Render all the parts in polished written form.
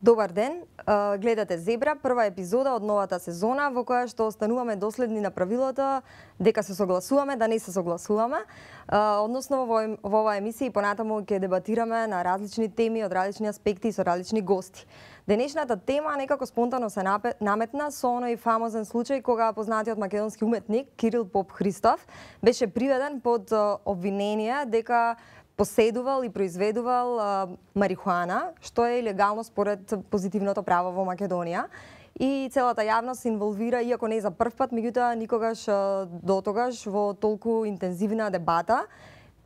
Добар ден, гледате Зебра, прва епизода од новата сезона во која што остануваме доследни на правилото дека се согласуваме, да не се согласуваме. Односно во оваа емисија и понатаму ќе дебатираме на различни теми од различни аспекти и со различни гости. Денешната тема некако спонтано се наметна со оној фамозен случај кога познатиот македонски уметник Кирил Поп Христов беше приведен под обвинение дека поседувал и произведувал марихуана, што е илегално според позитивното право во Македонија. И целата јавност се инволвира, иако не за прв пат, меѓутоа никогаш дотогаш во толку интензивна дебата.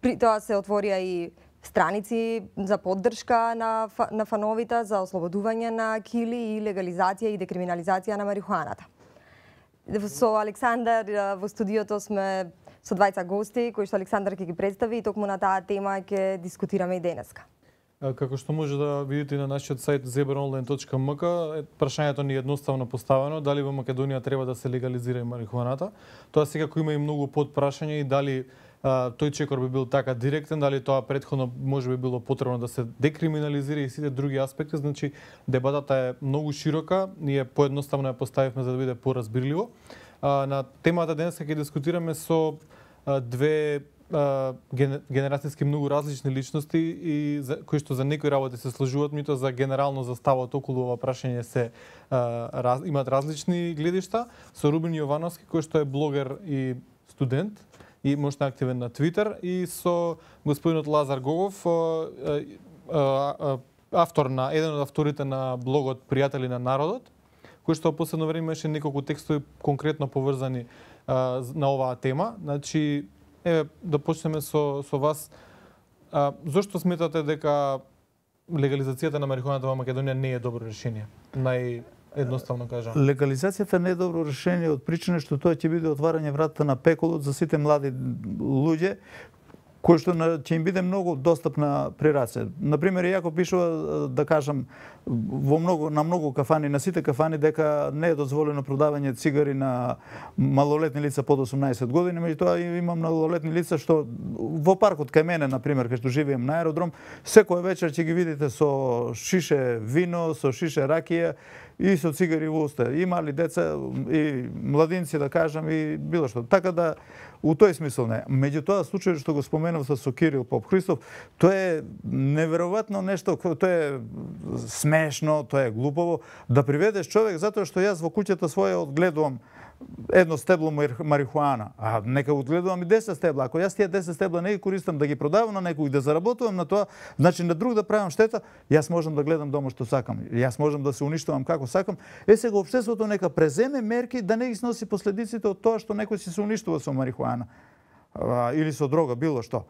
При тоа се отворија и страници за поддршка на фановите за ослободување на Кили и легализација и декриминализација на марихуаната. Со Александар во студиото сме со двајца гости, кои што Александар ќе ги представи и токму на таа тема ќе дискутираме и денеска. Како што може да видите на нашиот сајт zebraonline.mk, прашањето ни е едноставно поставено, дали во Македонија треба да се легализира марихуаната. Тоа секако има и многу подпрашања и дали тој чекор би бил така директен, дали тоа претходно може би било потребно да се декриминализира и сите други аспекти. Значи, дебатата е многу широка, ние поедноставно ја поставивме за да биде поразбирливо. На темата денес ќе дискутираме со две генерацијски многу различни личности и кои што за некои работи се сложуваат, меѓутоа за генерално за ставот околу ова прашање се имаат различни гледишта. Со Рубин Јовановски, кој што е блогер и студент и можете активен на Твитер, и со господинот Лазар Гогов, автор на еден од авторите на блогот Пријатели на народот, кој што во последно време имаше неколку текстови конкретно поврзани на оваа тема. Значи, да почнеме со вас. Зошто сметате дека легализацијата на марихуаната во Македонија не е добро решение? Наједноставно кажам. Легализацијата не е добро решение од причина што тоа ќе биде отварање вратата на пеколот за сите млади луѓе, кој што ќе им биде многу достапна при раце. Например, јако пишува, да кажам, на многу кафани, на сите кафани, дека не е дозволено продавање цигари на малолетни лица под 18 години, меѓутоа имам малолетни лица што во паркот кај мене, например, кај што живеем на аеродром, секоја вечер ќе ги видите со шише вино, со шише ракија и со цигари во уста. И мали деца, и младинци, да кажам, и било што. Така да, у тој смисол не. Меѓутоа, случајот што го споменав со Кирил Поп Христов, тоа е неверојатно нешто, тоа е смешно, тоа е глупово, да приведеш човек затоа што јас во куќата своја одгледувам едно стебло марихуана, а нека одгледувам и 10 стебла. Ако јас тие 10 стебла не ги користам да ги продавам на некој, да заработувам на тоа, значи на друг да правам штета, јас можам да гледам дома што сакам. Јас можам да се уништувам како сакам. Сега општеството нека преземе мерки да не ги сноси последиците од тоа што некој се уништува со марихуана или со дрога, било што.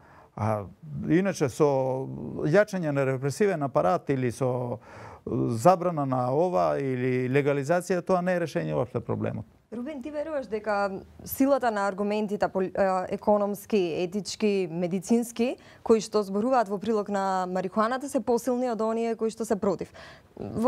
Иначе со јачање на репресивен апарат или со забрана на ова или легализација, тоа не е решение воопшто проблемот. Рубин, ти веруваш дека силата на аргументите економски, етички, медицински, кои што зборуваат во прилог на марихуаната, се посилни од оние кои што се против?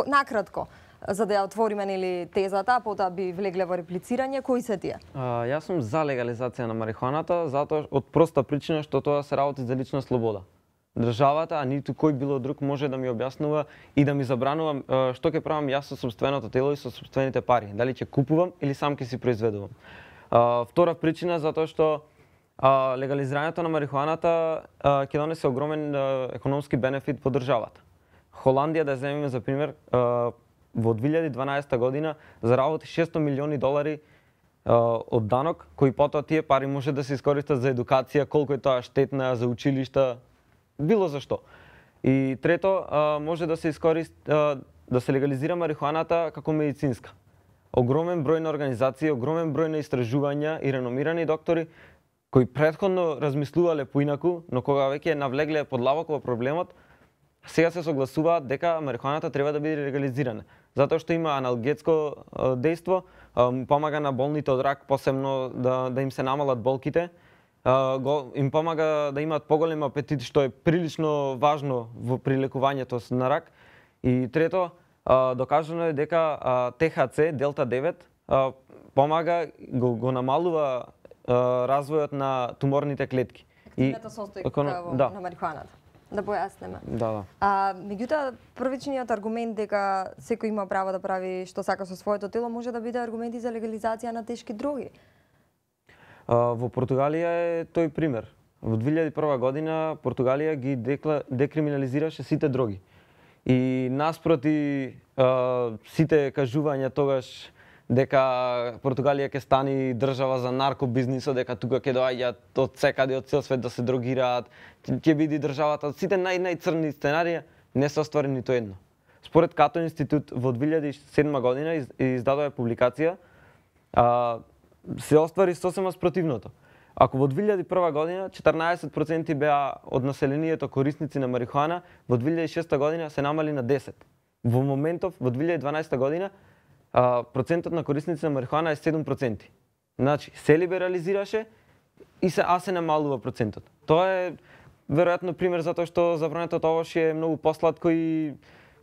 Накратко, за да ја отвориме нели тезата, потоа би влегле во реплицирање, кои се тие? Јас сум за легализација на марихуаната, затоа од проста причина што тоа се работи за лична слобода. Државата, а ниту кој било друг може да ми објаснува и да ми забранува што ќе правам јас со сопственото тело и со сопствените пари. Дали ќе купувам или сам ќе си произведувам. Втора причина затоа што легализирањето на марихуаната ќе донесе огромен економски бенефит по државата. Холандија, да земеме за пример, во 2012 година заработи $600 милиони од данок, кои потоа тие пари може да се искористат за едукација, колку е тоа штетна за училишта, било за што. И трето, може да се да се легализира марихуаната како медицинска. Огромен број на организации, огромен број на истражувања и реномирани доктори кои претходно размислувале поинаку, но кога веќе навлегле подлабоко во проблемот, сега се согласуваат дека марихуаната треба да биде легализирана. Затоа што има аналгетско дејство, помага на болните од рак, посебно да им се намалат болките, им помага да имаат поголем апетит, што е прилично важно при лекувањето на рак. И трето, докажано е дека ТХЦ, Делта 9, помага, го намалува развојот на туморните клетки. Активната состојка на марихуаната. Да појаснеме. Да. Меѓутоа, првичниот аргумент дека секој има право да прави што сака со своето тело може да биде аргумент и за легализација на тешки дроги. Во Португалија е тој пример. Во 2001 година Португалија ги декриминализираше сите дроги. И наспроти сите кажувања тогаш дека Португалија ќе стани држава за наркобизнисот, дека тука ќе доаѓаат од секаде од цел свет да се дрогираат, ќе биде државата, сите најцрни сценарија, не се оствари ниту едно. Според Като институт во 2007 година издадоа публикација, се оствари сосема спротивното. Ако во 2001 година 14% беа од населението корисници на марихуана, во 2006 година се намали на 10. Во моментов, во 2012 година, процентот на корисници на марихуана е 7%. Значи, се либерализираше и се намалува процентот. Тоа е веројатно пример затоа што забрането овош е многу посладко и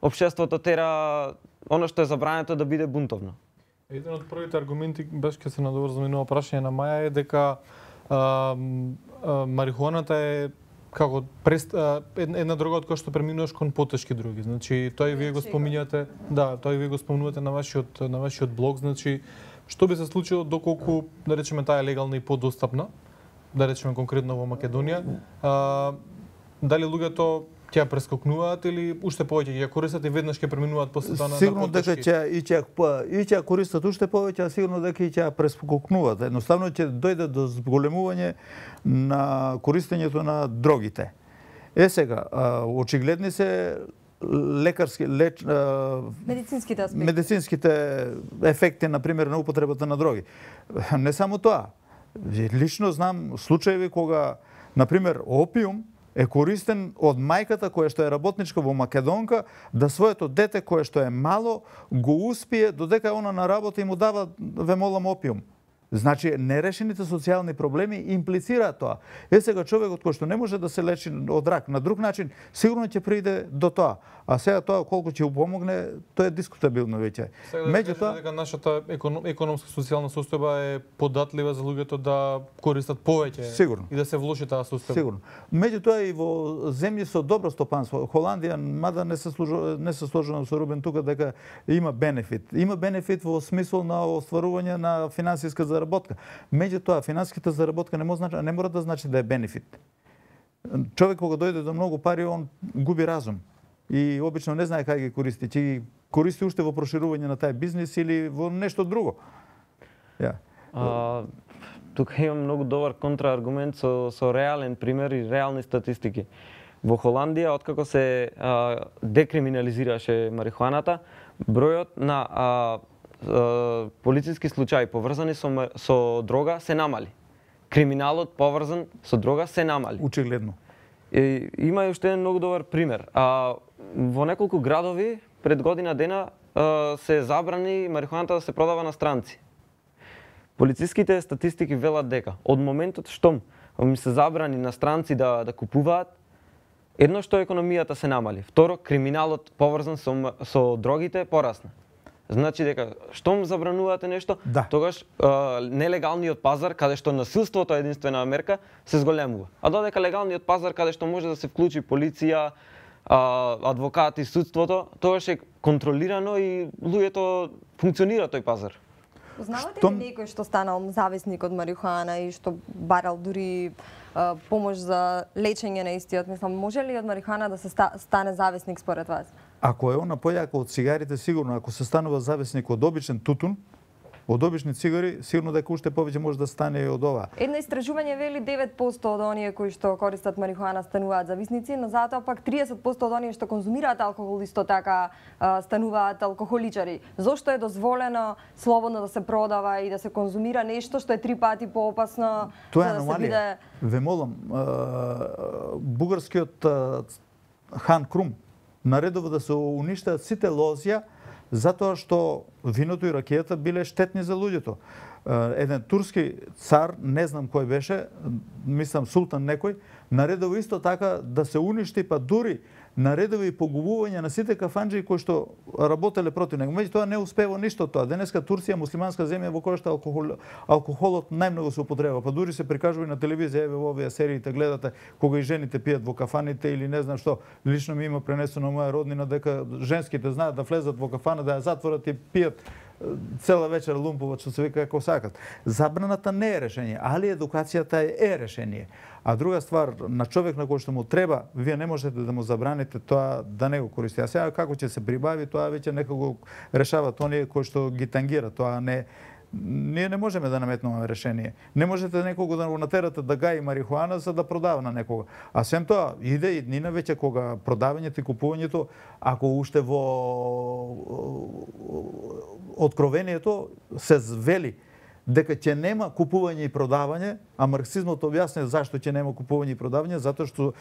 општеството тера оно што е забрането да биде бунтовно. Еден од првите аргументи, баш ќе се надоврзам и на прашање на Маја, е дека марихуаната е како една дрога од која што преминуваш кон потешки дроги. Значи, тоа и вие го споминјате, тоа и вие го спомнувате на вашиот блог, значи што би се случило доколку, да речеме, таа е легална и подостапна, да речеме конкретно во Македонија, дали луѓето ќе прескокнуваат или уште повеќе ќе користат и веднаш ќе преминуваат после тоа на сигурно дека ќе користат уште повеќе, а сигурно дека и ќе прескокнуваат. Едноставно ќе дојде до зголемување на користењето на дрогите. Сега, очигледни се медицинските ефекти, например, на употребата на дроги. Не само тоа. Лично знам случаи кога, например, опиум е користен од мајката која што е работничка во Македонка, да своето дете кое што е мало го успие додека она на работа и му дава, ве молам, опиум. Значи, нерешените социјални проблеми имплицираат тоа. Сега човекот кој што не може да се лечи од рак на друг начин, сигурно ќе пријде до тоа. А сега тоа колку ќе помогне, тоа е дискутабилно веќе. Меѓутоа, дека нашата економска социјална состојба е податлива за луѓето да користат повеќе и да се влоши таа состојба. Сигурно. Меѓутоа и во земји со добро стопанство, Холандија, мада не се сложувам со Рубен тука дека има бенефит. Има бенефит во смисол на остварување на финансиска заработка. Меѓутоа, финансиската заработка не мора да значи да е бенефит. Човек кога дојде до многу пари, он губи разум. И обично не знае кај ги користи. Ќе ги користи уште во проширување на тај бизнис или во нешто друго. Тука имам многу добар контрааргумент со реален пример и реални статистики. Во Холандија, откако се декриминализираше марихуаната, бројот на полициски случаи поврзани со дрога се намали. Криминалот поврзан со дрога се намали. Очигледно. Има и уште еден многу добар пример. Во неколку градови пред година дена се забрани марихуаната да се продава на странци. Полициските статистики велат дека од моментот што ми се забрани на странци да купуваат, едно што економијата се намали, второ криминалот поврзан со дрогите порасна. Значи дека штом забранувате нешто, тогаш нелегалниот пазар, каде што насилството е единствена мерка, се зголемува. А додека легалниот пазар, каде што може да се вклучи полиција, адвокати, судството, тогаш е контролирано и луѓето функционира тој пазар. Познавате ли некој што станал зависник од марихуана и што барал дури помош за лечење на истиот? Мислам, може ли од марихуана да се стане зависник според вас? Ако е она појака од цигарите, сигурно. Ако се станува зависник од обичен тутун, од обични цигари, сигурно дека уште повеќе може да стане и од ова. Едно истражување вели 9% од оние кои што користат марихуана стануваат зависници, но затоа пак 30% од оние што конзумираат алкохол исто така стануваат алкохоличари. Зошто е дозволено слободно да се продава и да се конзумира нешто што е 3 пати поопасно? Тоа е аномалија. Ве молам, бугарскиот хан Крум наредува да се уништат сите лозја затоа што виното и ракијата биле штетни за луѓето. Еден турски цар, не знам кој беше, мислам султан некој, наредува исто така да се уништи, па дури наредови и погубување на сите кафанџи кои што работеле против него. Меѓутоа не успева ништо тоа. Денеска Турција муслиманска земја во која што алкохолот најмногу се употреба. Па дури се прикажува и на телевизија, еве во овие сериите гледате кога и жените пијат во кафаните или не знам што. Лично ми има пренесено моја роднина дека женските знаат да влезат во кафана, да ја затворат и пијат цела вечер лумпуват, што се вика како сакат. Забраната не е решение, али едукацијата е решение. А друга ствар, на човек на кој што му треба, вие не можете да му забраните тоа да не го користи. А сега како ќе се прибави, тоа веќе некако решават оние кои што ги тангира, тоа не. Ние не можеме да наметнуваме решение. Не можете некого да го натерате да гаи марихуана за да продава на некого. А сем тоа иде и днина веќе кога продавањето и купувањето, ако уште во откровението се вели дека ќе нема купување и продавање, а марксизмот објасни зашто ќе нема купување и продавање, затоа што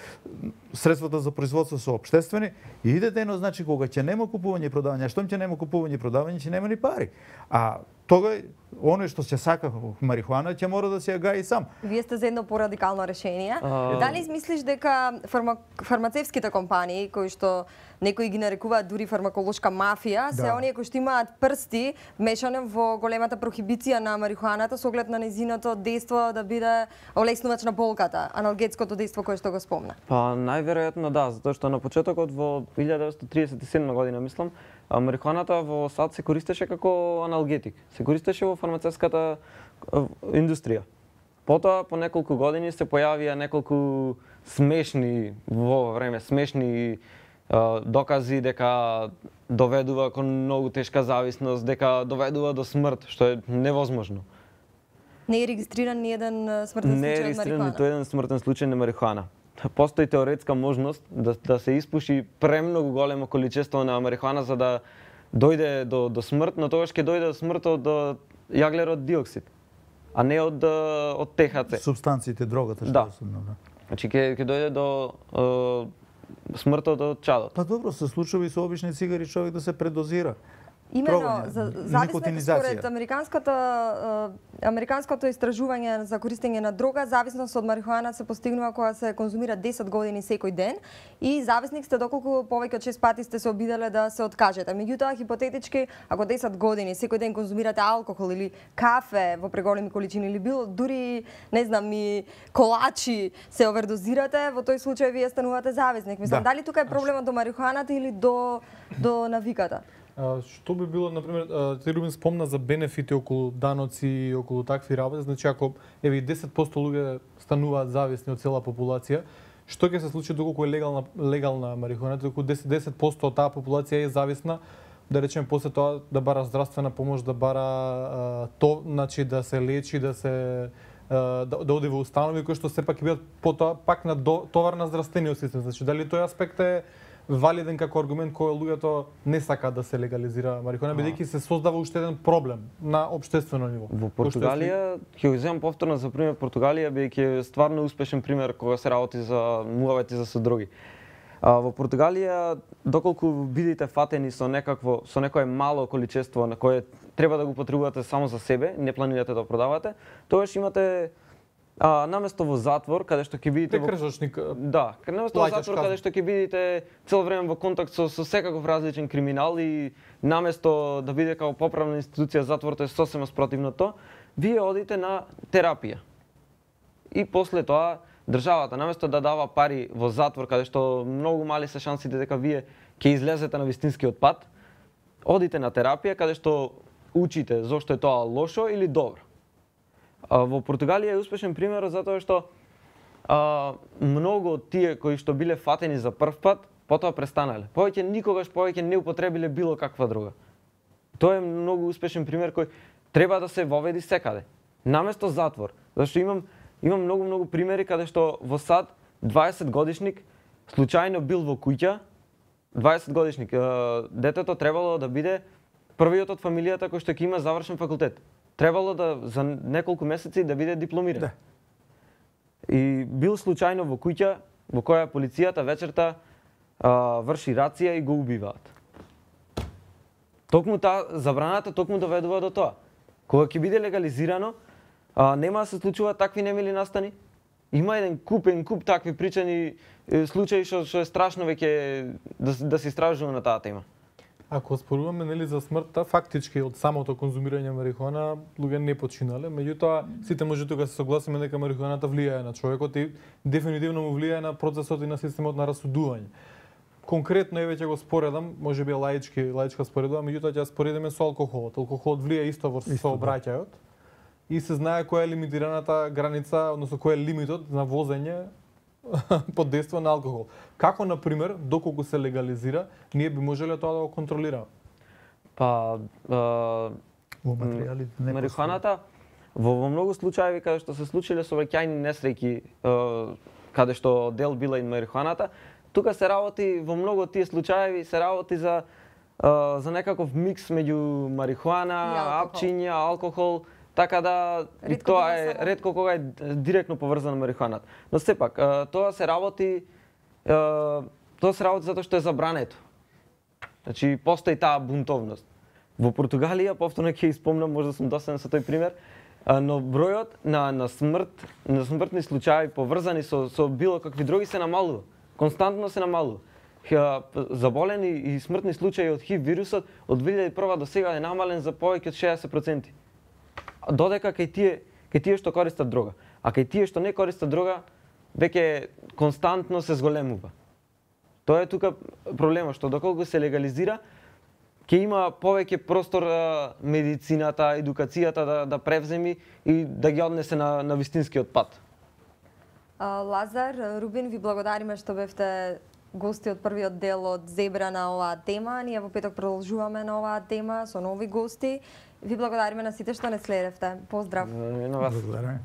средствата за производство се општествени и иде дено, значи кога ќе нема купување и продавање, а штом ќе нема купување и продавање, ќе нема ни пари. А тога оној што ќе сака марихуана ќе мора да се ја гаи сам. Вие сте за едно порадикално решение. Дали мислиш дека фармацевските компании кои што некои ги нарекуваат дури фармаколошка мафија, се оние кои што имаат прсти мешане во големата прохибиција на марихуаната со оглед на нејзиното дејство да биде олеснувач на болката, аналгетското дејство кое што го спомна? Па најверојатно да, затоа што на почетокот во 1937 година мислам, марихуаната во САД се користеше како аналгетик. Се користеше во фармацевската индустрија. Потоа по неколку години се појавија неколку смешни во време смешни докази дека доведува кон многу тешка зависност, дека доведува до смрт, што е невозможно. Не е регистриран ни еден смртен случај од марихуана? Не е регистриран ниту еден смртен случај на марихуана. Постои теоретска можност да се испуши премногу големо количество на марихуана за да дојде до смрт, но тогаш ќе дојде до смрт од јаглерод диоксид, а не од ТХЦ. Субстанциите, дрогата што да. се да. Значи ќе дојде до смртот од чадот. Па добро, се случува и со обични цигари човек да се предозира. Именно, за зависност според американското истражување за користење на дрога, зависност од марихуана се постигнува кога се конзумира 10 години секој ден и зависник сте доколку повеќе од 6 пати сте се обиделе да се откажете. Меѓутоа, хипотетички, ако 10 години секој ден конзумирате алкохол или кафе во преголеми количини или било дури, не знам, и колачи се овердозирате, во тој случај вие станувате зависник. Мислам, дали тука е проблемот до марихуаната или до навиката? Што би било, например, ти Рубин спомна за бенефити околу даноци и околу такви работи, значи ако еве 10% луѓе стануваат зависни од цела популација, што ќе се случи доколку е легална марихуаната, доколку 10% од таа популација е зависна, да речеме после тоа да бара здравствена помош, да бара значи да се лечи, да оди во установи кои што сепак ќе бидат потоа пак на товар на здравствениот систем. Значи дали тој аспект е валиден како аргумент кој луѓето не сакаат да се легализира марихуана, бидејќи се создава уште еден проблем на општествено ниво. Во Португалија, ќе го земам повторно за пример Португалија, бидејќи е стварно успешен пример кога се работи за муавети за содроги. Во Португалија, доколку бидете фатени со некое мало количество на кое треба да го потребувате само за себе, не планирате да продавате, тогаш имате наместо во затвор, каде што ќе бидете наместо во затвор каде што ќе бидете цел време во контакт со секаков различен криминал и наместо да биде како поправна институција затворот е сосема спротивно тоа, вие одите на терапија. И после тоа државата наместо да дава пари во затвор каде што многу мали се шансите дека вие ќе излезете на вистинскиот пат, одите на терапија каде што учите зошто е тоа лошо или добро. Во Португалија е успешен пример затоа што многу од тие кои што биле фатени за прв пат, потоа престанале. Никогаш повеќе не употребиле било каква друга. Тоа е многу успешен пример кој треба да се воведи секаде. Наместо затвор, зашто имам многу примери каде што во САД 20 годишник случајно бил во куќа, 20 годишник, детето требало да биде првиот од фамилијата кој што ќе има завршен факултет. Требало за неколку месеци да биде дипломиран. Да. И бил случајно во куќа во која полицијата вечерта врши рација и го убиваат. Токму забраната доведува до тоа. Кога ќе биде легализирано, нема да се случуваат такви немили настани. Има еден куп такви причани случаи што е страшно веќе да се истражува на таа тема. Ако споруваме нели за смртта, фактички од самото конзумирање марихуана луѓе не починале, меѓутоа сите може тука се согласиме дека марихуаната влијае на човекот и дефинитивно му влијае на процесот и на системот на расудување. Конкретно веќе го споредам, можеби лаичка споредба, меѓутоа ќе споредиме со алкохолот. Алкохолот влијае исто во сообраќајот и се знае која е лимитираната граница, односно кој е лимитот на возење под дејство на алкохол. Како, например, доколку се легализира, ние би можеле тоа да го контролираме? Во материјалите не марихуаната во многу случаи каде што се случиле сообраќајни несреќи, каде што дел била и марихуаната, тука се работи во многу од тие случаи се работи за некаков микс меѓу марихуана, апчиња, алкохол. Така да и тоа е ретко кога е директно поврзано марихуаната. Но сепак тоа се работи затоа што е забрането. Значи постои таа бунтовност. Во Португалија, повторно ќе испомнам, можда сум досаден со тој пример, но бројот на смртни случаи поврзани со било какви други се намалува. Константно се намалува. Заболени и смртни случаи од ХИВ вирусот од 2001 до сега е намален за повеќе од 60%. Додека кај тие што користат дрога. А кај тие што не користат дрога, веќе константно се зголемува. Тоа е тука проблемот, што доколку се легализира, ќе има повеќе простор медицината, едукацијата да превземи и да ги однесе на вистинскиот пат. Лазар, Рубин, ви благодариме што бевте гости од првиот дел од Зебра на оваа тема. Ние во петок продолжуваме на оваа тема со нови гости. Ви благодариме на сите што не следевте. Поздрав! Благодариме.